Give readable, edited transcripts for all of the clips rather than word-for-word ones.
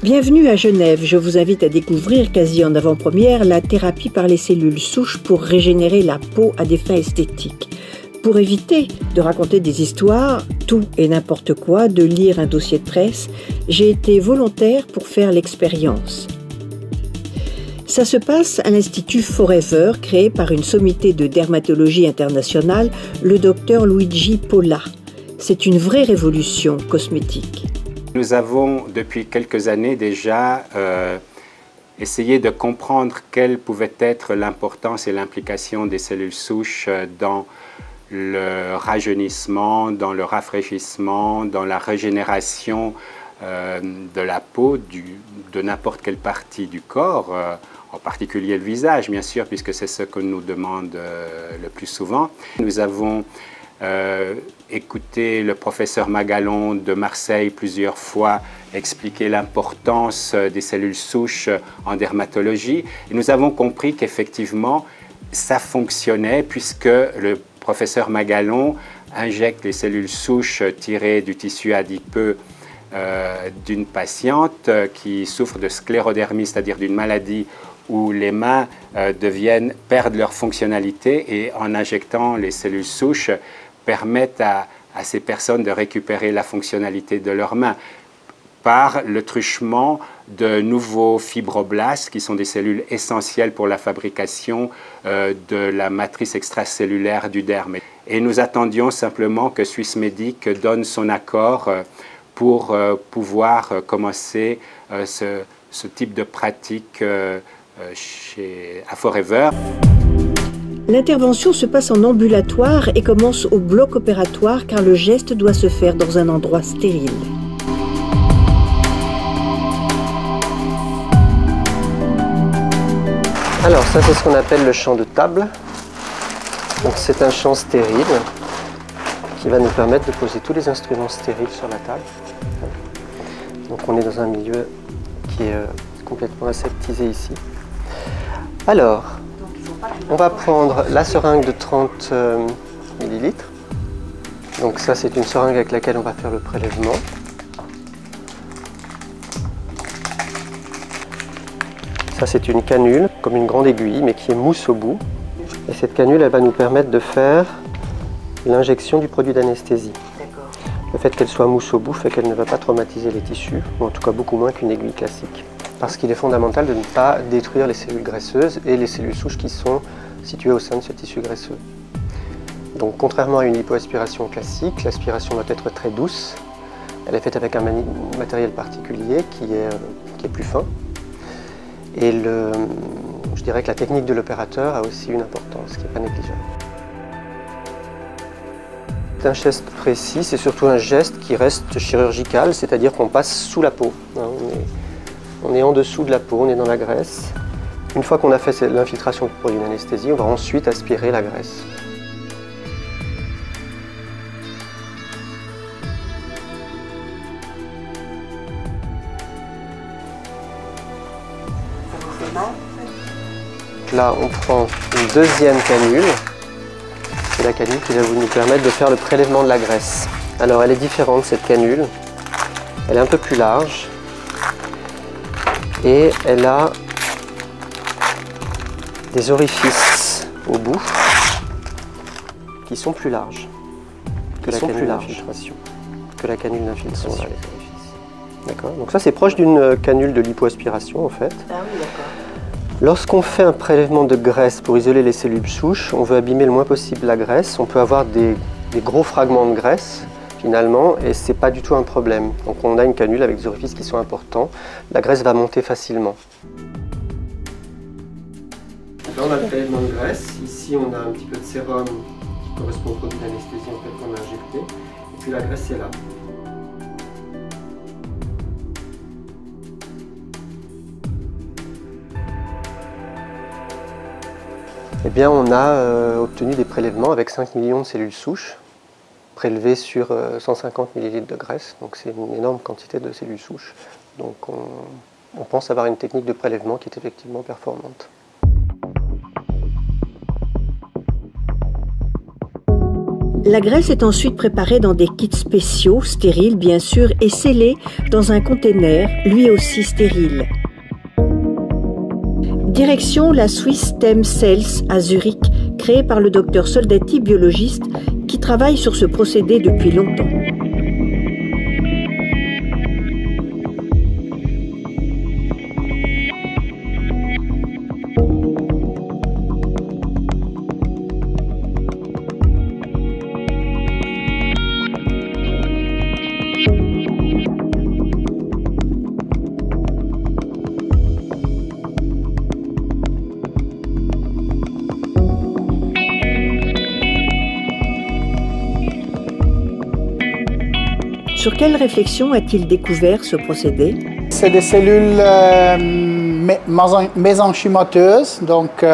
Bienvenue à Genève, je vous invite à découvrir quasi en avant-première la thérapie par les cellules souches pour régénérer la peau à des fins esthétiques. Pour éviter de raconter des histoires, tout et n'importe quoi, de lire un dossier de presse, j'ai été volontaire pour faire l'expérience. Ça se passe à l'Institut Forever, créé par une sommité de dermatologie internationale, le docteur Luigi Pola. C'est une vraie révolution cosmétique. Nous avons depuis quelques années déjà essayé de comprendre quelle pouvait être l'importance et l'implication des cellules souches dans le rajeunissement, dans le rafraîchissement, dans la régénération de la peau de n'importe quelle partie du corps, en particulier le visage bien sûr, puisque c'est ce que nous demande le plus souvent. Nous avons écouté le professeur Magalon de Marseille plusieurs fois expliquer l'importance des cellules souches en dermatologie. Et nous avons compris qu'effectivement, ça fonctionnait puisque le professeur Magalon injecte les cellules souches tirées du tissu adipeux d'une patiente qui souffre de sclérodermie, c'est-à-dire d'une maladie où les mains perdent leur fonctionnalité, et en injectant les cellules souches, permettent à ces personnes de récupérer la fonctionnalité de leurs mains par le truchement de nouveaux fibroblastes qui sont des cellules essentielles pour la fabrication de la matrice extracellulaire du derme. Et nous attendions simplement que Swissmedic donne son accord pour pouvoir commencer ce type de pratique à Forever. L'intervention se passe en ambulatoire et commence au bloc opératoire car le geste doit se faire dans un endroit stérile. Alors ça, c'est ce qu'on appelle le champ de table. Donc c'est un champ stérile qui va nous permettre de poser tous les instruments stériles sur la table. Donc on est dans un milieu qui est complètement aseptisé ici. Alors, on va prendre la seringue de 30 ml. Donc ça, c'est une seringue avec laquelle on va faire le prélèvement. Ça, c'est une canule, comme une grande aiguille, mais qui est mousse au bout. Et cette canule, elle va nous permettre de faire l'injection du produit d'anesthésie. Le fait qu'elle soit mousse au bout fait qu'elle ne va pas traumatiser les tissus, ou en tout cas beaucoup moins qu'une aiguille classique. Parce qu'il est fondamental de ne pas détruire les cellules graisseuses et les cellules souches qui sont situées au sein de ce tissu graisseux. Donc contrairement à une lipoaspiration classique, l'aspiration doit être très douce. Elle est faite avec un matériel particulier qui est plus fin. Et je dirais que la technique de l'opérateur a aussi une importance qui n'est pas négligeable. C'est un geste précis, c'est surtout un geste qui reste chirurgical, c'est-à-dire qu'on passe sous la peau. On est en dessous de la peau, on est dans la graisse. Une fois qu'on a fait l'infiltration du produit d'anesthésie, on va ensuite aspirer la graisse. Là, on prend une deuxième canule. C'est la canule qui va nous permettre de faire le prélèvement de la graisse. Alors, elle est différente, cette canule. Elle est un peu plus large. Et elle a des orifices au bout qui sont plus larges que la canule d'infiltration. D'accord. Donc ça, c'est proche d'une canule de lipoaspiration en fait. Ah oui, d'accord. Lorsqu'on fait un prélèvement de graisse pour isoler les cellules souches, on veut abîmer le moins possible la graisse. On peut avoir des gros fragments de graisse finalement, et c'est pas du tout un problème. Donc on a une canule avec des orifices qui sont importants. La graisse va monter facilement. Là on a le prélèvement de graisse. Ici on a un petit peu de sérum qui correspond au produit d'anesthésie en fait, qu'on a injecté. Et puis la graisse est là. Eh bien, on a obtenu des prélèvements avec 5 millions de cellules souches prélevées sur 150 ml de graisse. Donc c'est une énorme quantité de cellules souches. Donc on pense avoir une technique de prélèvement qui est effectivement performante. La graisse est ensuite préparée dans des kits spéciaux, stériles bien sûr, et scellée dans un container, lui aussi stérile. Direction la Swiss Stem Cells à Zurich, créée par le docteur Soldati, biologiste, qui travaille sur ce procédé depuis longtemps. Sur quelle réflexion a-t-il découvert ce procédé? C'est des cellules mésenchymateuses, donc,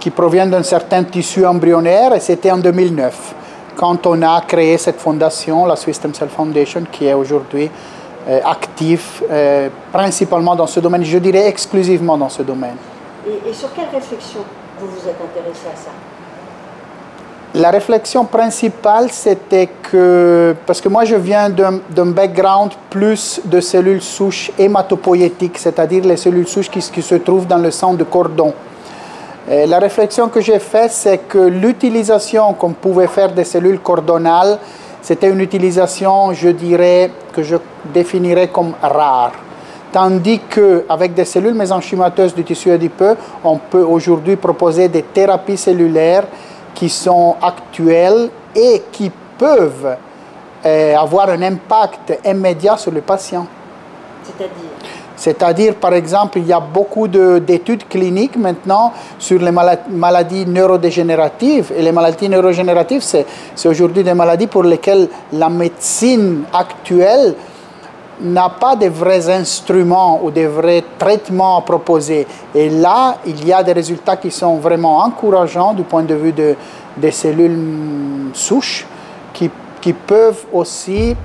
qui proviennent d'un certain tissu embryonnaire, et c'était en 2009, quand on a créé cette fondation, la Swiss Stem Cell Foundation, qui est aujourd'hui active, principalement dans ce domaine, je dirais exclusivement dans ce domaine. Et sur quelle réflexion vous vous êtes intéressé à ça? La réflexion principale, c'était que, parce que moi je viens d'un background plus de cellules souches hématopoïétiques, c'est-à-dire les cellules souches qui se trouvent dans le sang de cordon. Et la réflexion que j'ai faite, c'est que l'utilisation qu'on pouvait faire des cellules cordonales, c'était une utilisation, je dirais, que je définirais comme rare. Tandis qu'avec des cellules mésenchymateuses du tissu adipeux, on peut aujourd'hui proposer des thérapies cellulaires qui sont actuelles et qui peuvent avoir un impact immédiat sur le patient. C'est-à-dire, par exemple, il y a beaucoup d'études cliniques maintenant sur les maladies neurodégénératives. Et les maladies neurodégénératives, c'est aujourd'hui des maladies pour lesquelles la médecine actuelle n'a pas de vrais instruments ou de vrais traitements à proposer. Et là, il y a des résultats qui sont vraiment encourageants du point de vue des cellules souches qui peuvent aussi,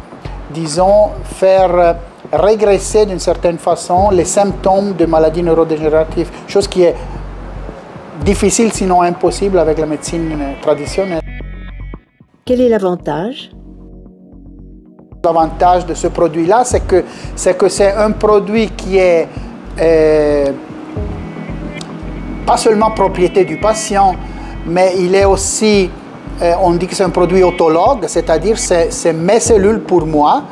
disons, faire régresser d'une certaine façon les symptômes de maladies neurodégénératives, chose qui est difficile, sinon impossible, avec la médecine traditionnelle. Quel est l'avantage ? L'avantage de ce produit-là, c'est que c'est un produit qui est pas seulement propriété du patient, mais il est aussi, on dit que c'est un produit autologue, c'est-à-dire c'est mes cellules pour moi,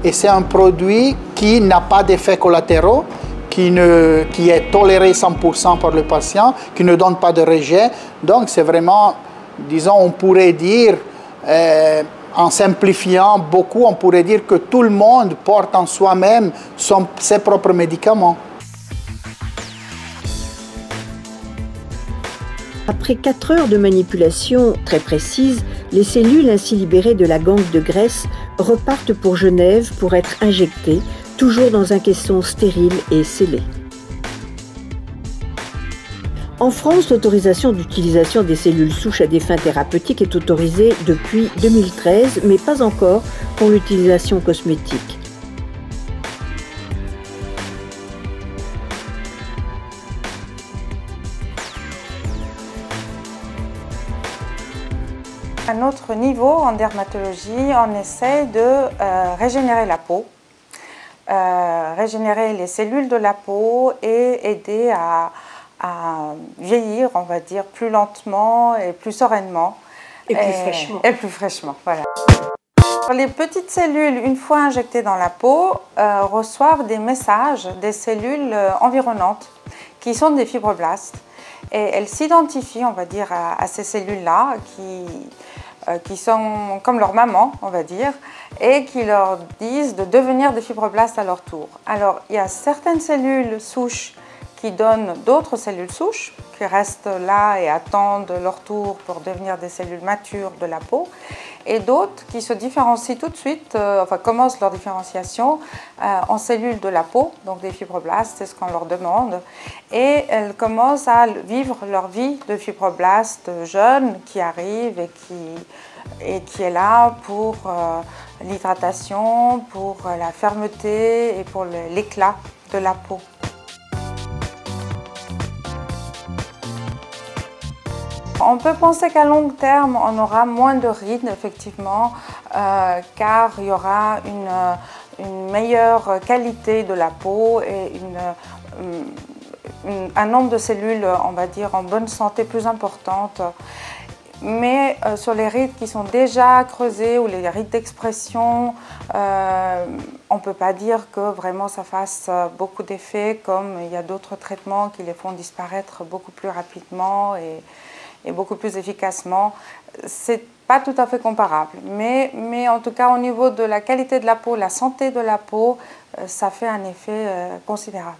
et c'est un produit qui n'a pas d'effets collatéraux, qui est toléré 100% par le patient, qui ne donne pas de rejet. Donc c'est vraiment, disons, on pourrait dire, en simplifiant beaucoup, on pourrait dire que tout le monde porte en soi-même ses propres médicaments. Après 4 heures de manipulation très précise, les cellules ainsi libérées de la gangue de graisse repartent pour Genève pour être injectées, toujours dans un caisson stérile et scellé. En France, l'autorisation d'utilisation des cellules souches à des fins thérapeutiques est autorisée depuis 2013, mais pas encore pour l'utilisation cosmétique. À notre niveau, en dermatologie, on essaie de régénérer la peau, régénérer les cellules de la peau et aider à vieillir, on va dire, plus lentement et plus sereinement. Et plus fraîchement. Et plus fraîchement, voilà. Les petites cellules, une fois injectées dans la peau, reçoivent des messages des cellules environnantes, qui sont des fibroblastes. Et elles s'identifient, on va dire, à ces cellules-là, qui sont comme leur maman, on va dire, et qui leur disent de devenir des fibroblastes à leur tour. Alors, il y a certaines cellules souches qui donnent d'autres cellules souches, qui restent là et attendent leur tour pour devenir des cellules matures de la peau, et d'autres qui se différencient tout de suite, enfin commencent leur différenciation en cellules de la peau, donc des fibroblastes, c'est ce qu'on leur demande, et elles commencent à vivre leur vie de fibroblastes jeunes qui arrivent et qui est là pour l'hydratation, pour la fermeté et pour l'éclat de la peau. On peut penser qu'à long terme, on aura moins de rides, effectivement, car il y aura une meilleure qualité de la peau et un nombre de cellules, on va dire, en bonne santé plus importante. Mais sur les rides qui sont déjà creusées ou les rides d'expression, on ne peut pas dire que vraiment ça fasse beaucoup d'effets, comme il y a d'autres traitements qui les font disparaître beaucoup plus rapidement et beaucoup plus efficacement. C'est pas tout à fait comparable, mais en tout cas au niveau de la qualité de la peau, la santé de la peau, ça fait un effet considérable.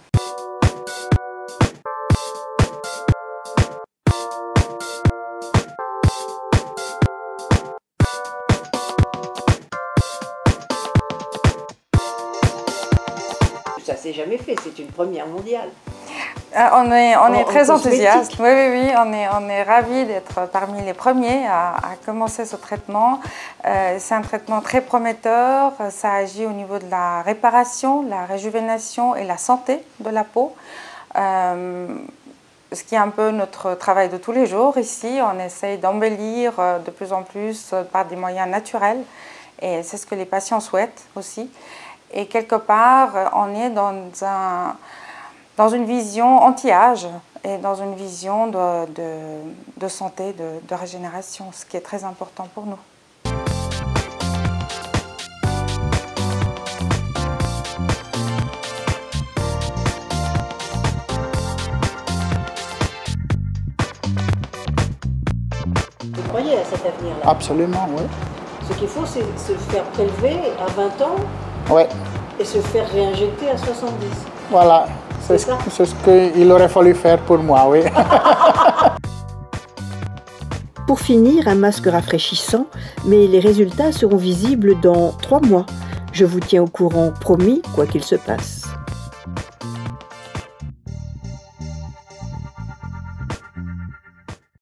Ça s'est jamais fait, c'est une première mondiale. On est très enthousiaste. Oui, on est ravis d'être parmi les premiers à commencer ce traitement. C'est un traitement très prometteur. Ça agit au niveau de la réparation, la réjuvénation et la santé de la peau. Ce qui est un peu notre travail de tous les jours ici. On essaye d'embellir de plus en plus par des moyens naturels. Et c'est ce que les patients souhaitent aussi. Et quelque part, on est dans une vision anti-âge et dans une vision de santé, de régénération, ce qui est très important pour nous. Vous croyez à cet avenir-là? Absolument, oui. Ce qu'il faut, c'est se faire prélever à 20 ans Ouais. et se faire réinjecter à 70. Voilà, c'est ce qu'il aurait fallu faire pour moi, oui. Pour finir, un masque rafraîchissant, mais les résultats seront visibles dans 3 mois. Je vous tiens au courant, promis, quoi qu'il se passe.